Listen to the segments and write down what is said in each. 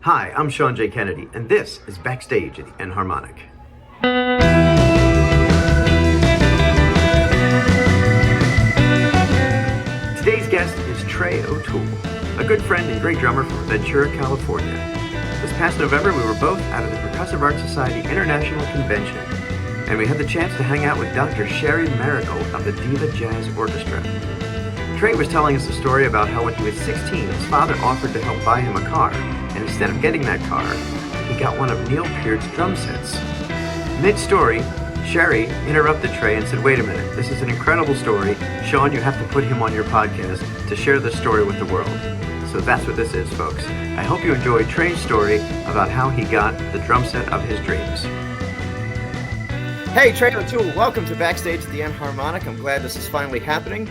Hi, I'm Sean J. Kennedy, and this is Backstage at the Enharmonic. Today's guest is Trey O'Toole, a good friend and great drummer from Ventura, California. This past November, we were both out of the Percussive Arts Society International Convention, and we had the chance to hang out with Dr. Sherry Marigold of the Diva Jazz Orchestra. Trey was telling us a story about how when he was 16, his father offered to help buy him a car, and instead of getting that car, he got one of Neil Peart's drum sets. Mid-story, Sherry interrupted Trey and said, "Wait a minute, this is an incredible story. Sean, you have to put him on your podcast to share this story with the world." So that's what this is, folks. I hope you enjoy Trey's story about how he got the drum set of his dreams. Hey, Trey O'Toole, welcome to Backstage at the Enharmonic. I'm glad this is finally happening.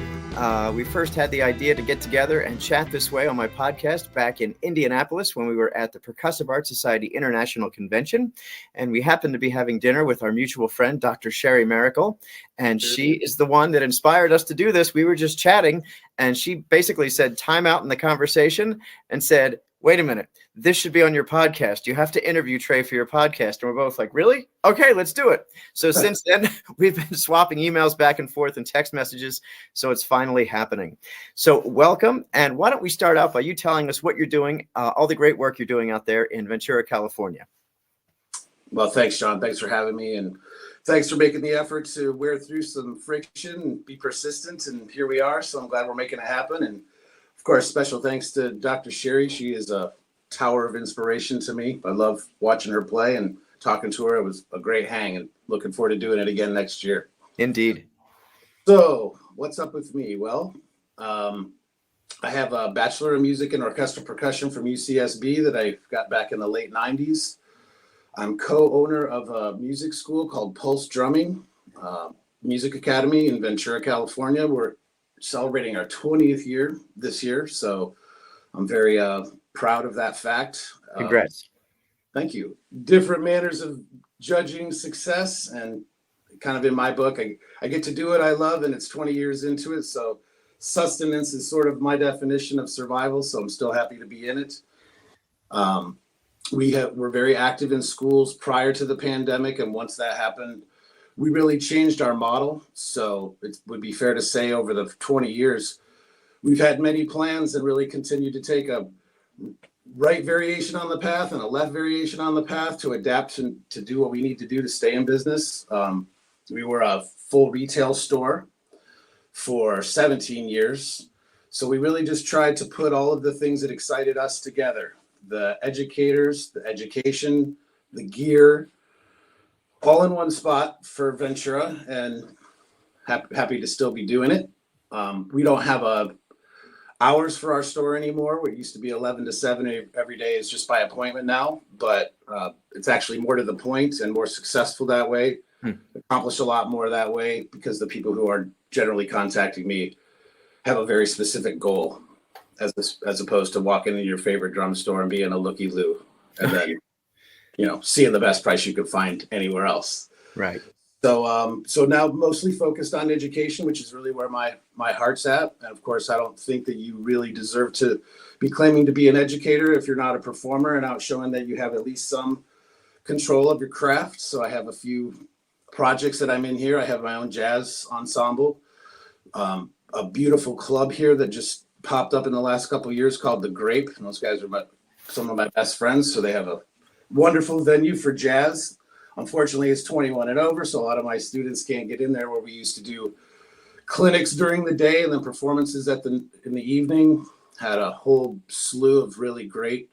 We first had the idea to get together and chat this way on my podcast back in Indianapolis when we were at the Percussive Arts Society International Convention. And we happened to be having dinner with our mutual friend, Dr. Sherry Marigold. And she is the one that inspired us to do this. We were just chatting, and she basically said, time out in the conversation and said, "Wait a minute, this should be on your podcast. You have to interview Trey for your podcast." And we're both like, "Really? Okay, let's do it." So since then, we've been swapping emails back and forth and text messages. So it's finally happening. So welcome. And why don't we start out by you telling us what you're doing, all the great work you're doing out there in Ventura, California. Well, thanks, John. Thanks for having me. And thanks for making the effort to wear through some friction and be persistent. And here we are. So I'm glad we're making it happen. And of course, special thanks to Dr. Sherry. She is a tower of inspiration to me. I love watching her play and talking to her. It was a great hang, and looking forward to doing it again next year. Indeed. So what's up with me? Well, I have a Bachelor in Music and Orchestral Percussion from UCSB that I got back in the late 90s. I'm co-owner of a music school called Pulse Drumming Music Academy in Ventura, California. We're celebrating our 20th year this year, so I'm very proud of that fact. Congrats. Thank you. Different manners of judging success, and kind of in my book, I get to do what I love, and it's 20 years into it, so sustenance is sort of my definition of survival, so I'm still happy to be in it. We're very active in schools prior to the pandemic, and once that happened, we really changed our model. So it would be fair to say over the 20 years, we've had many plans and really continue to take a right variation on the path and a left variation on the path to adapt and to do what we need to do to stay in business. We were a full retail store for 17 years. So we really just tried to put all of the things that excited us together. The educators, the education, the gear, all in one spot for Ventura, and happy to still be doing it. We don't have hours for our store anymore. What used to be 11 to 7 every day is just by appointment now, but it's actually more to the point and more successful that way. Accomplish a lot more that way because the people who are generally contacting me have a very specific goal, as opposed to walking into your favorite drum store and being a looky-loo and then seeing the best price you could find anywhere else. Right. So now mostly focused on education, which is really where my heart's at. And of course, I don't think that you really deserve to be claiming to be an educator if you're not a performer and out showing that you have at least some control of your craft. So I have a few projects that I'm in here. I have my own jazz ensemble, a beautiful club here that just popped up in the last couple of years called The Grape. And those guys are some of my best friends. So they have a wonderful venue for jazz. Unfortunately, it's 21 and over, so a lot of my students can't get in there, where we used to do clinics during the day and then performances in the evening. Had a whole slew of really great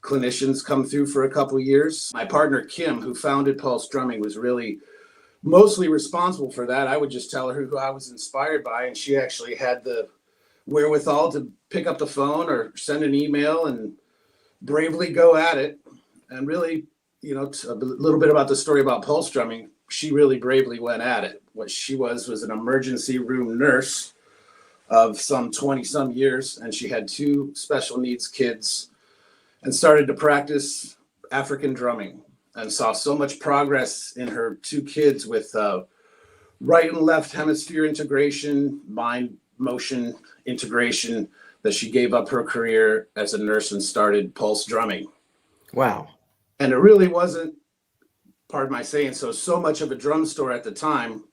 clinicians come through for a couple of years. My partner, Kim, who founded Pulse Drumming, was really mostly responsible for that. I would just tell her who I was inspired by, and she actually had the wherewithal to pick up the phone or send an email and bravely go at it. And really, a little bit about the story about Pulse Drumming. She really bravely went at it. What she was an emergency room nurse of some 20 some years. And she had 2 special needs kids and started to practice African drumming and saw so much progress in her 2 kids with right and left hemisphere integration, mind motion integration, that she gave up her career as a nurse and started Pulse Drumming. Wow. And it really wasn't, pardon my saying so much of a drum store at the time.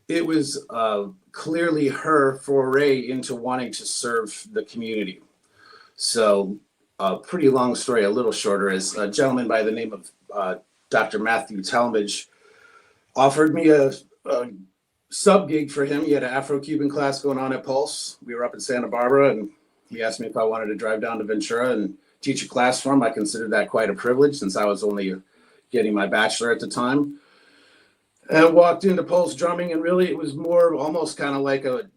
It was clearly her foray into wanting to serve the community. So a pretty long story, a little shorter, is a gentleman by the name of Dr. Matthew Talmadge offered me a sub gig for him. He had an Afro-Cuban class going on at Pulse. We were up in Santa Barbara, and he asked me if I wanted to drive down to Ventura and teach a class for him. I considered that quite a privilege since I was only getting my bachelor at the time. And I walked into Pulse Drumming, and really it was more almost kind of like a,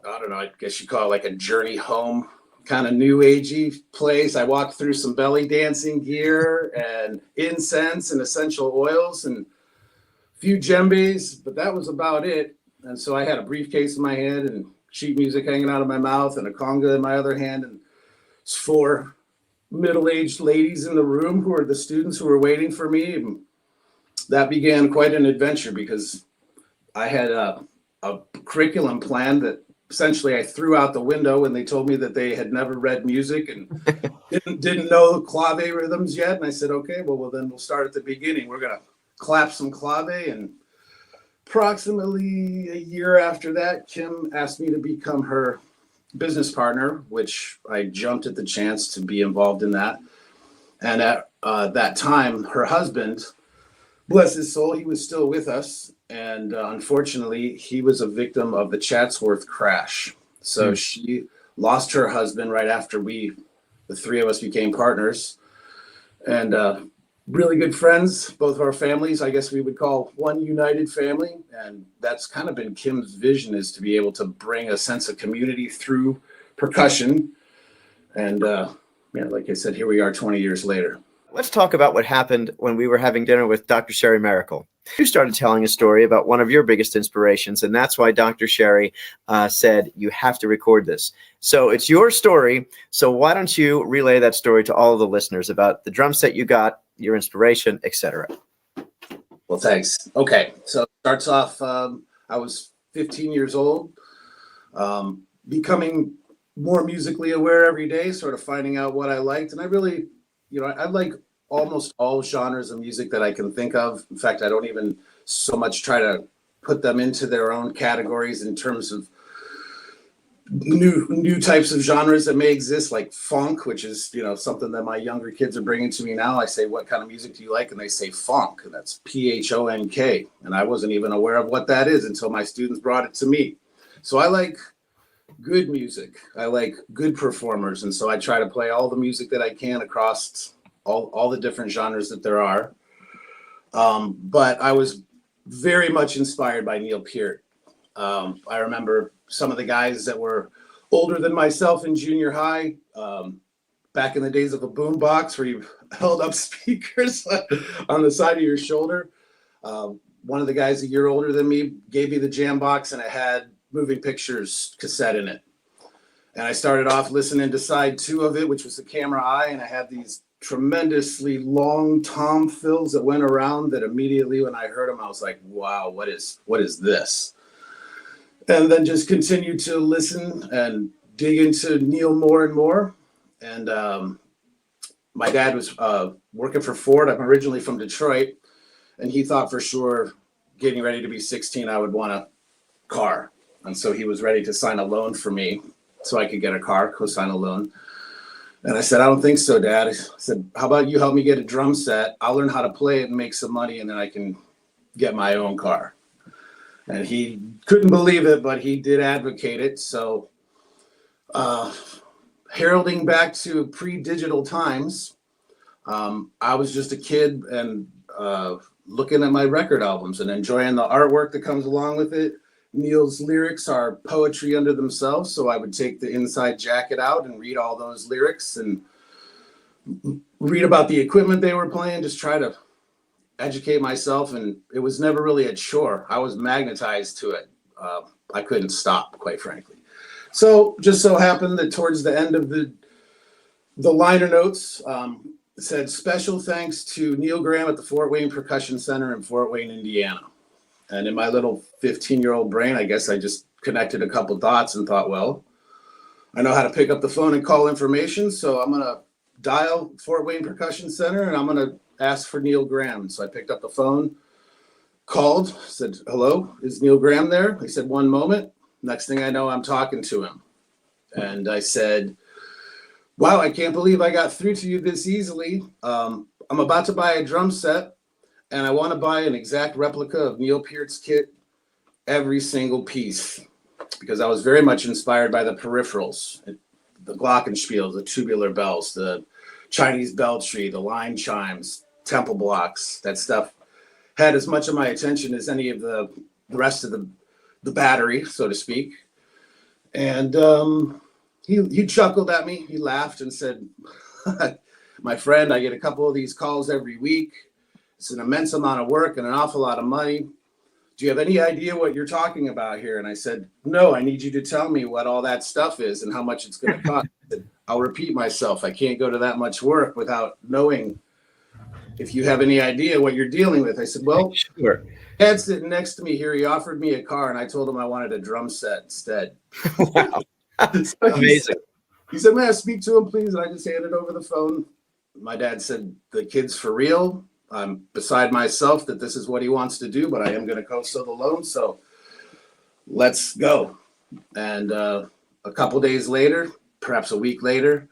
I don't know, I guess you call it like a journey home, kind of new agey place. I walked through some belly dancing gear and incense and essential oils and a few djembes, but that was about it. And so I had a briefcase in my hand and sheet music hanging out of my mouth and a conga in my other hand, and it's 4 middle-aged ladies in the room who were the students who were waiting for me. And that began quite an adventure because I had a curriculum plan that essentially I threw out the window when they told me that they had never read music and didn't know clave rhythms yet. And I said, okay, well then we'll start at the beginning. We're going to clap some clave. And approximately a year after that, Kim asked me to become her business partner, which I jumped at the chance to be involved in that. And at that time, her husband, bless his soul, he was still with us. And unfortunately, he was a victim of the Chatsworth crash. So she lost her husband right after the 3 of us became partners. And really good friends, both of our families, I guess we would call one united family. And that's kind of been Kim's vision, is to be able to bring a sense of community through percussion. And like I said, here we are 20 years later. Let's talk about what happened when we were having dinner with Dr. Sherry Miracle. You started telling a story about one of your biggest inspirations, and that's why Dr. Sherry said, you have to record this. So it's your story. So why don't you relay that story to all of the listeners about the drum set you got, your inspiration, etc. Well, thanks. Okay, so it starts off, I was 15 years old, becoming more musically aware every day, sort of finding out what I liked. And I really, I like almost all genres of music that I can think of. In fact, I don't even so much try to put them into their own categories in terms of new types of genres that may exist, like funk, which is, something that my younger kids are bringing to me now. I say, what kind of music do you like? And they say funk, and that's PHONK. And I wasn't even aware of what that is until my students brought it to me. So I like good music. I like good performers. And so I try to play all the music that I can across all the different genres that there are. But I was very much inspired by Neil Peart. I remember some of the guys that were older than myself in junior high, back in the days of a boombox where you held up speakers on the side of your shoulder. One of the guys a year older than me gave me the jam box, and it had Moving Pictures cassette in it. And I started off listening to side 2 of it, which was the Camera Eye, and I had these tremendously long tom fills that went around that immediately when I heard them, I was like, wow, what is this? And then just continued to listen and dig into Neil more and more. And my dad was working for Ford. I'm originally from Detroit, and he thought for sure getting ready to be 16, I would want a car. And so he was ready to sign a loan for me so I could get a car, co-sign a loan. And I said, I don't think so, Dad. I said, how about you help me get a drum set? I'll learn how to play it and make some money, and then I can get my own car. And he couldn't believe it, but he did advocate it. So heralding back to pre-digital times, I was just a kid and looking at my record albums and enjoying the artwork that comes along with it. Neil's lyrics are poetry unto themselves, so I would take the inside jacket out and read all those lyrics and read about the equipment they were playing, just try to educate myself. And it was never really a chore. I was magnetized to it. I couldn't stop, quite frankly. So just so happened that towards the end of the liner notes, it said, special thanks to Neil Graham at the Fort Wayne Percussion Center in Fort Wayne, Indiana. And in my little 15-year-old brain, I guess I just connected a couple dots and thought, well, I know how to pick up the phone and call information, so I'm going to dial Fort Wayne Percussion Center and I'm going to ask for Neil Graham. So I picked up the phone, called, said, hello, is Neil Graham there? He said, one moment. Next thing I know, I'm talking to him. And I said, wow, I can't believe I got through to you this easily. I'm about to buy a drum set and I want to buy an exact replica of Neil Peart's kit, every single piece, because I was very much inspired by the peripherals, the glockenspiels, the tubular bells, the Chinese bell tree, the line chimes, temple blocks. That stuff had as much of my attention as any of the rest of the battery, so to speak. And he chuckled at me. He laughed and said, my friend, I get a couple of these calls every week. It's an immense amount of work and an awful lot of money. Do you have any idea what you're talking about here? And I said, no, I need you to tell me what all that stuff is and how much it's going to cost. I'll repeat myself. I can't go to that much work without knowing if you have any idea what you're dealing with. I said, well, sure. Dad's sitting next to me here. He offered me a car and I told him I wanted a drum set instead. Wow. So Amazing. He said, may I speak to him, please? And I just handed over the phone. My dad said, the kid's for real. I'm beside myself that this is what he wants to do, but I am going to co-sell the loan. So let's go. And a couple days later, perhaps a week later,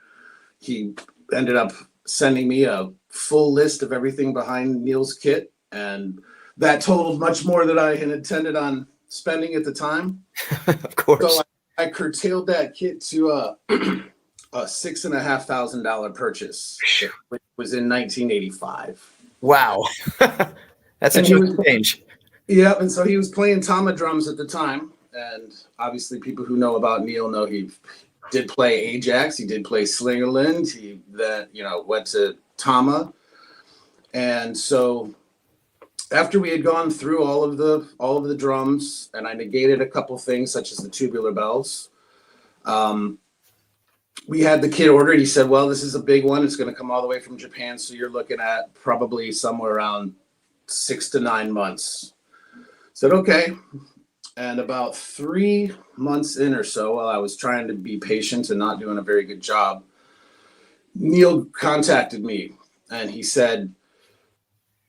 he ended up sending me a full list of everything behind Neil's kit. And that totaled much more than I had intended on spending at the time. Of course. So I curtailed that kit to a $6,500 purchase, which was in 1985. Wow. That's a huge change. Yeah, and so he was playing Tama drums at the time. And obviously people who know about Neil know he did play Ajax, he did play Slingerland, he then, went to Tama. And so after we had gone through all of the drums and I negated a couple things such as the tubular bells, we had the kit ordered. He said, well, this is a big one. It's going to come all the way from Japan. So you're looking at probably somewhere around 6 to 9 months. I said, okay. And about 3 months in or so, while I was trying to be patient and not doing a very good job, Neil contacted me and he said,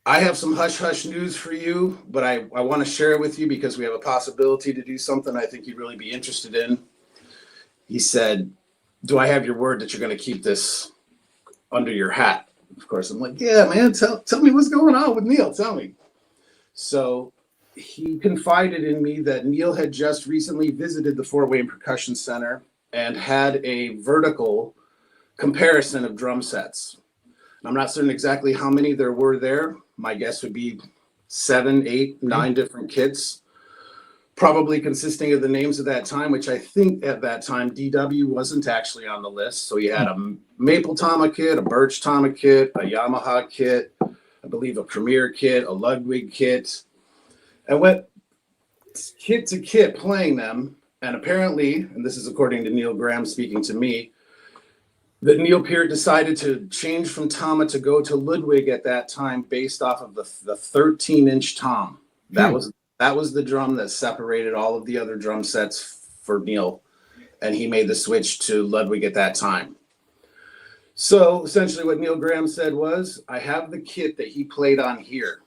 I have some hush-hush news for you, but I want to share it with you because we have a possibility to do something I think you'd really be interested in. He said, do I have your word that you're going to keep this under your hat? Of course, I'm like, yeah, man, tell me what's going on with Neil. Tell me. So he confided in me that Neil had just recently visited the Fort Wayne Percussion Center and had a vertical comparison of drum sets. I'm not certain exactly how many there were there. My guess would be 7, 8, 9 different kits, probably consisting of the names of that time, which I think at that time DW wasn't actually on the list. So you had a Maple Tama kit, a Birch Tama kit, a Yamaha kit, I believe a Premier kit, a Ludwig kit. I went kit to kit playing them, and apparently, and this is according to Neil Graham speaking to me, that Neil Peart decided to change from Tama to go to Ludwig at that time based off of the 13-inch tom. That was the drum that separated all of the other drum sets for Neil, and he made the switch to Ludwig at that time. So essentially what Neil Graham said was, I have the kit that he played on here.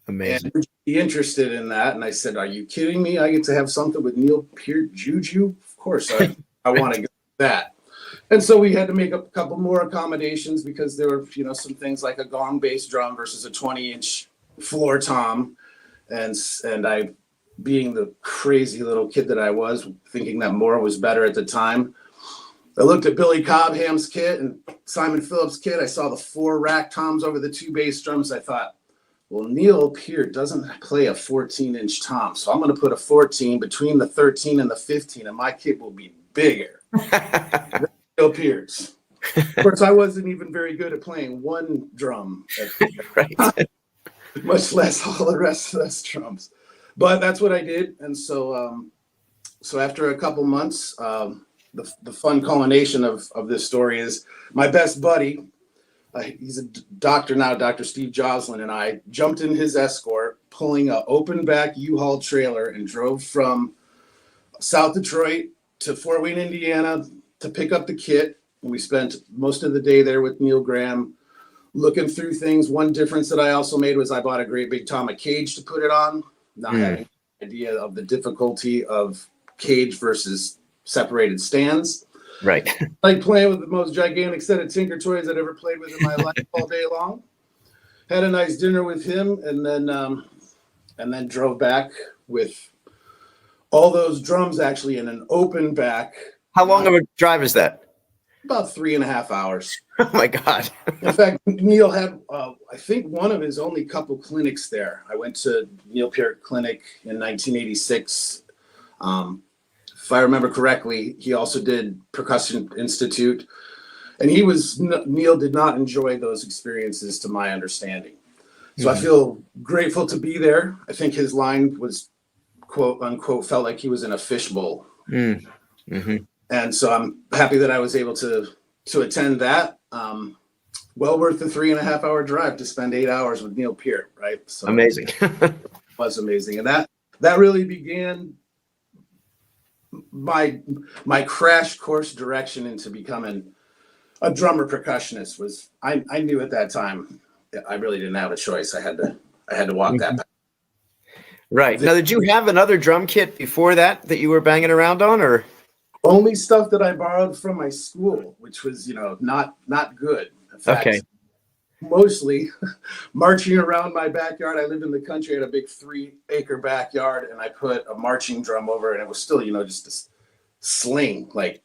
Amazing. And would you be interested in that? And I said, are you kidding me? I get to have something with Neil Peart Juju? Of course, I want to get that. And so we had to make a couple more accommodations because there were, some things like a gong bass drum versus a 20-inch floor tom. And I, being the crazy little kid that I was, thinking that more was better at the time, I looked at Billy Cobham's kit and Simon Phillips' kit. I saw the 4 rack toms over the 2 bass drums. I thought, well, Neil Peart doesn't play a 14-inch tom, so I'm going to put a 14 between the 13 and the 15, and my kit will be bigger. Neil Peart's. Of course, I wasn't even very good at playing one drum, Right. much less all the rest of those drums. But that's what I did, and so after a couple months, the fun culmination of this story is my best buddy. He's a doctor now, Dr. Steve Joslin, and I jumped in his Escort, pulling an open back U-Haul trailer, and drove from South Detroit to Fort Wayne, Indiana, to pick up the kit. We spent most of the day there with Neil Graham, looking through things. One difference that I also made was I bought a great big Tama cage to put it on, not having an idea of the difficulty of cage versus separated stands. Right. Like playing with the most gigantic set of Tinker Toys I'd ever played with in my life all day long. Had a nice dinner with him, and then drove back with all those drums actually in an open back. How long of a drive is that? About 3.5 hours. Oh my God. In fact, Neil had, I think, one of his only couple clinics there. I went to Neil Peart Clinic in 1986. If I remember correctly, he also did Percussion Institute. And Neil did not enjoy those experiences, to my understanding. So I feel grateful to be there. I think his line was, quote unquote, felt like he was in a fishbowl. And so I'm happy that I was able to attend that. Well worth the 3.5 hour drive to spend 8 hours with Neil Peart, right? So Amazing. It was amazing. And that really began my crash course direction into becoming a drummer percussionist. Was I knew at that time I really didn't have a choice. I had to walk that path. Right. Now, did you have another drum kit before that you were banging around on, or? Only stuff that I borrowed from my school, which was, not good. In fact, mostly marching around my backyard. I lived in the country, I had a big 3-acre backyard, and I put a marching drum over, and it was still, just a sling, like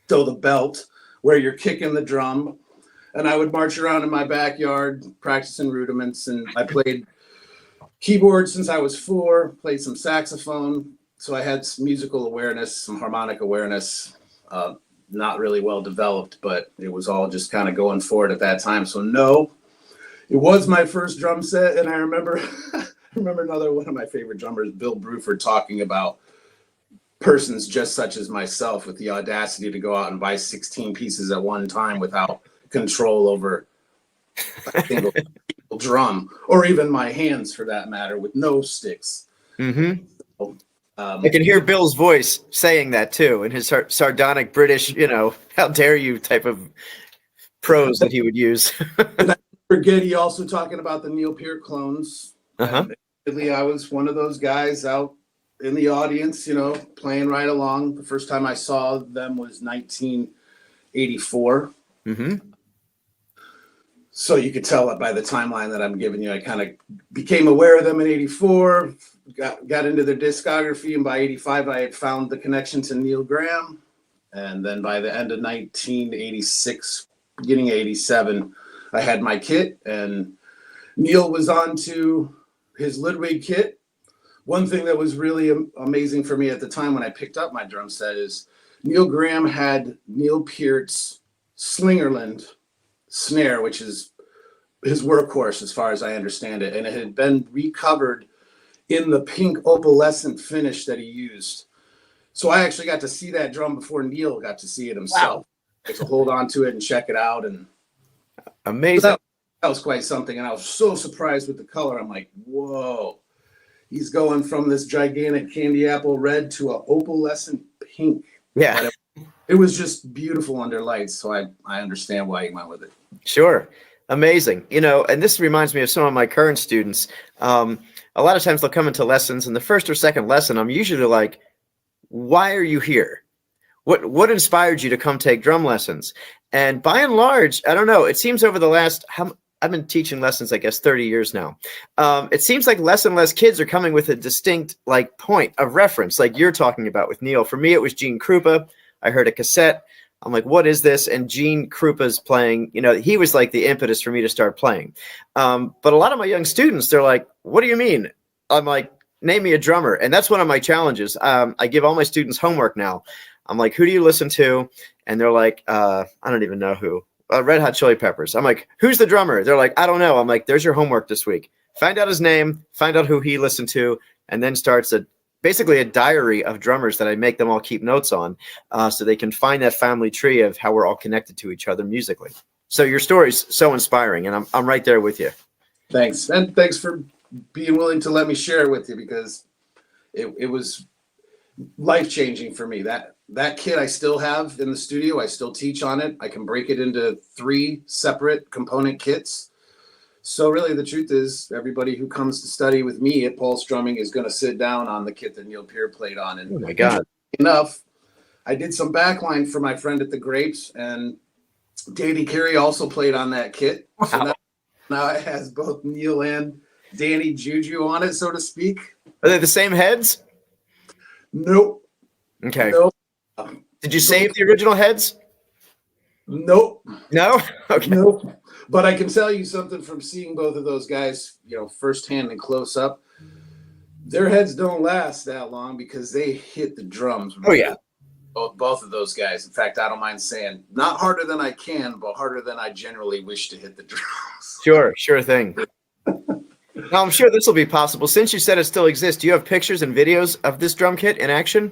still the belt where you're kicking the drum. And I would march around in my backyard practicing rudiments, and I played keyboard since I was 4, played some saxophone. So I had some musical awareness, some harmonic awareness, not really well developed, but it was all just kind of going for it at that time. So no, it was my first drum set. And I remember another one of my favorite drummers, Bill Bruford, talking about persons just such as myself with the audacity to go out and buy 16 pieces at one time without control over a single drum, or even my hands for that matter, with no sticks. So, I can hear Bill's voice saying that too, in his sardonic British, how dare you type of prose that he would use. And I forget he also talking about the Neil Peart clones. Admittedly, I was one of those guys out in the audience, playing right along. The first time I saw them was 1984. So you could tell that by the timeline that I'm giving you, I kind of became aware of them in 84, got into their discography, and by 85, I had found the connection to Neil Graham. And then by the end of 1986, beginning of 87, I had my kit, and Neil was on to his Ludwig kit. One thing that was really amazing for me at the time when I picked up my drum set is Neil Graham had Neil Peart's Slingerland snare, which is his workhorse as far as I understand it, and it had been recovered in the pink opalescent finish that he used. So I actually got to see that drum before Neil got to see it himself. Wow. To hold on to it and check it out. And amazing. So that was quite something, and I was so surprised with the color. I'm like, whoa, he's going from this gigantic candy apple red to an opalescent pink. Yeah. It was just beautiful under lights, so I understand why he went with it. Sure. Amazing. And this reminds me of some of my current students. A lot of times they'll come into lessons, and the first or second lesson, I'm usually like, why are you here? What inspired you to come take drum lessons? And by and large, I don't know, it seems over the last, I've been teaching lessons, I guess, 30 years now. It seems like less and less kids are coming with a distinct point of reference, like you're talking about with Neil. For me, it was Gene Krupa. I heard a cassette. I'm like, what is this? And Gene Krupa's playing, he was like the impetus for me to start playing. But a lot of my young students, they're like, what do you mean? I'm like, name me a drummer. And that's one of my challenges. I give all my students homework now. I'm like, who do you listen to? And they're like, I don't even know who. Red Hot Chili Peppers. I'm like, who's the drummer? They're like, I don't know. I'm like, there's your homework this week. Find out his name, find out who he listened to, and then starts basically a diary of drummers that I make them all keep notes on, so they can find that family tree of how we're all connected to each other musically. So your story's so inspiring, and I'm right there with you. Thanks. And thanks for being willing to let me share it with you, because it was life-changing for me. That kit I still have in the studio. I still teach on it. I can break it into 3 separate component kits. So really the truth is everybody who comes to study with me at Pulse Drumming is going to sit down on the kit that Neil Peart played on. And oh my God. Enough, I did some backline for my friend at the Grapes, and Danny Carey also played on that kit. Wow. So now it has both Neil and Danny Juju on it, so to speak. Are they the same heads? Nope. Okay. Nope. Did you save the original heads? Nope. No? Okay. Nope. But I can tell you something from seeing both of those guys, firsthand and close up. Their heads don't last that long because they hit the drums. Oh, yeah. Both of those guys. In fact, I don't mind saying, not harder than I can, but harder than I generally wish to hit the drums. Sure thing. Now, I'm sure this will be possible. Since you said it still exists, do you have pictures and videos of this drum kit in action?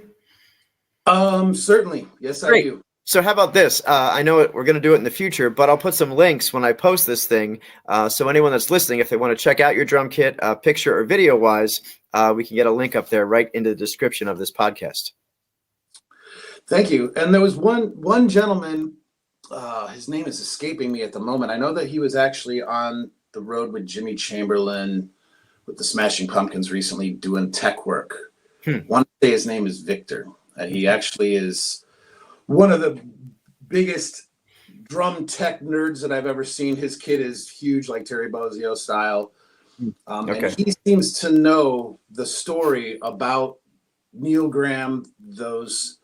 Certainly. Yes, Great. I do. So how about this? I know we're going to do it in the future, but I'll put some links when I post this thing. So anyone that's listening, if they want to check out your drum kit, picture or video wise, we can get a link up there right into the description of this podcast. Thank you. And there was one gentleman, his name is escaping me at the moment. I know that he was actually on the road with Jimmy Chamberlain with the Smashing Pumpkins recently doing tech work. One day his name is Victor, and he actually is one of the biggest drum tech nerds that I've ever seen. His kit is huge, like Terry Bozzio style. Okay. And he seems to know the story about Neil Graham, those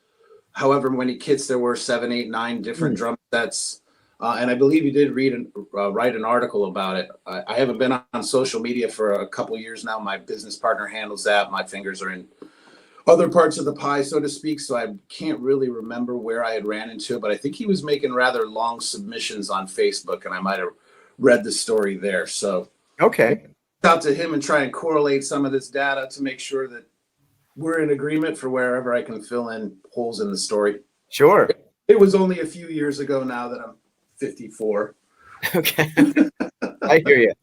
however many kits there were, 7, 8, 9 different drum sets. And I believe you did write an article about it. I haven't been on social media for a couple of years now. My business partner handles that. My fingers are in other parts of the pie, so to speak. So I can't really remember where I had ran into it, but I think he was making rather long submissions on Facebook, and I might have read the story there. So okay, out to him and try and correlate some of this data to make sure that we're in agreement for wherever I can fill in holes in the story. Sure. It was only a few years ago now that I'm 54. Okay. I hear you.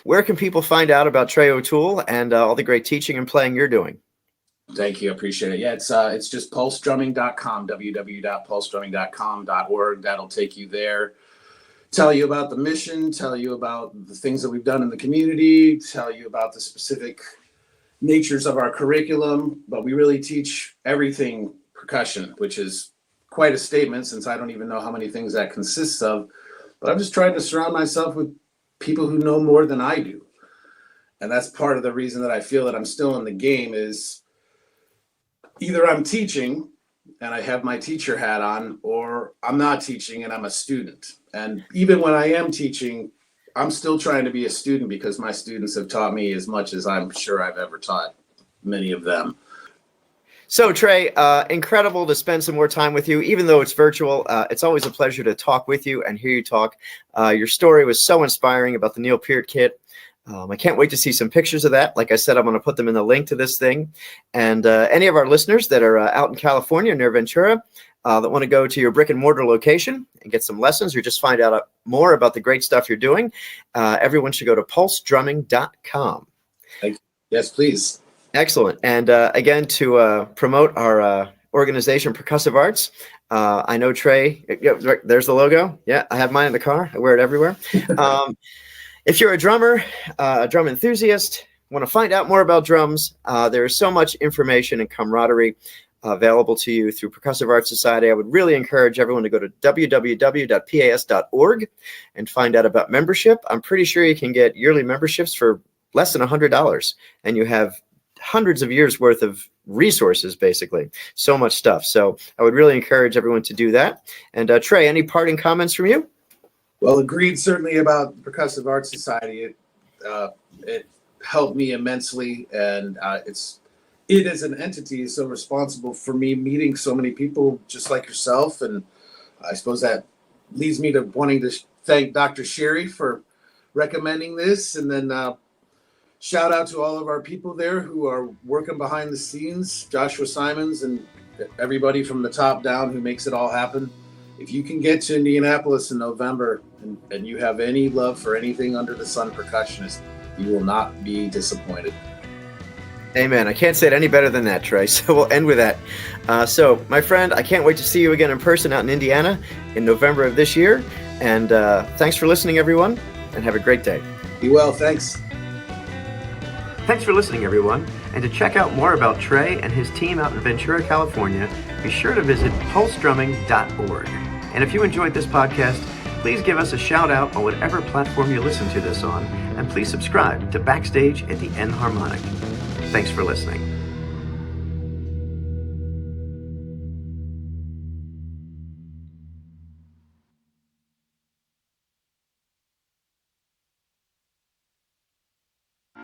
Where can people find out about Trey O'Toole and all the great teaching and playing you're doing? Thank you. I appreciate it. Yeah, it's just pulsedrumming.com, www.pulsedrumming.com.org. That'll take you there. Tell you about the mission, tell you about the things that we've done in the community, tell you about the specific natures of our curriculum. But we really teach everything percussion, which is quite a statement since I don't even know how many things that consists of. But I'm just trying to surround myself with people who know more than I do. And that's part of the reason that I feel that I'm still in the game is either I'm teaching and I have my teacher hat on, or I'm not teaching and I'm a student. And even when I am teaching, I'm still trying to be a student because my students have taught me as much as I'm sure I've ever taught many of them. So Trey, incredible to spend some more time with you, even though it's virtual. It's always a pleasure to talk with you and hear you talk. Your story was so inspiring about the Neil Peart kit. I can't wait to see some pictures of that. Like I said, I'm going to put them in the link to this thing. And any of our listeners that are out in California near Ventura that want to go to your brick and mortar location and get some lessons or just find out more about the great stuff you're doing, everyone should go to pulsedrumming.com. Thank you. Yes, please. Excellent. And again, to promote our organization, Percussive Arts, I know Trey, there's the logo. Yeah, I have mine in the car. I wear it everywhere. If you're a drummer, a drum enthusiast, want to find out more about drums, there is so much information and camaraderie available to you through Percussive Arts Society. I would really encourage everyone to go to www.pas.org and find out about membership. I'm pretty sure you can get yearly memberships for less than $100, and you have hundreds of years worth of resources, basically. So much stuff. So I would really encourage everyone to do that. And Trey, any parting comments from you? Well, agreed certainly about the Percussive Arts Society. It helped me immensely, and it as an entity is so responsible for me meeting so many people just like yourself. And I suppose that leads me to wanting to thank Dr. Sherry for recommending this. And then shout out to all of our people there who are working behind the scenes, Joshua Simons and everybody from the top down who makes it all happen. If you can get to Indianapolis in November and you have any love for anything under the sun percussionist, you will not be disappointed. Amen. I can't say it any better than that, Trey. So we'll end with that. So, my friend, I can't wait to see you again in person out in Indiana in November of this year. And thanks for listening, everyone, and have a great day. Be well. Thanks. Thanks for listening, everyone. And to check out more about Trey and his team out in Ventura, California, be sure to visit pulsedrumming.org. And if you enjoyed this podcast, please give us a shout out on whatever platform you listen to this on, and please subscribe to Backstage at the Enharmonic. Thanks for listening.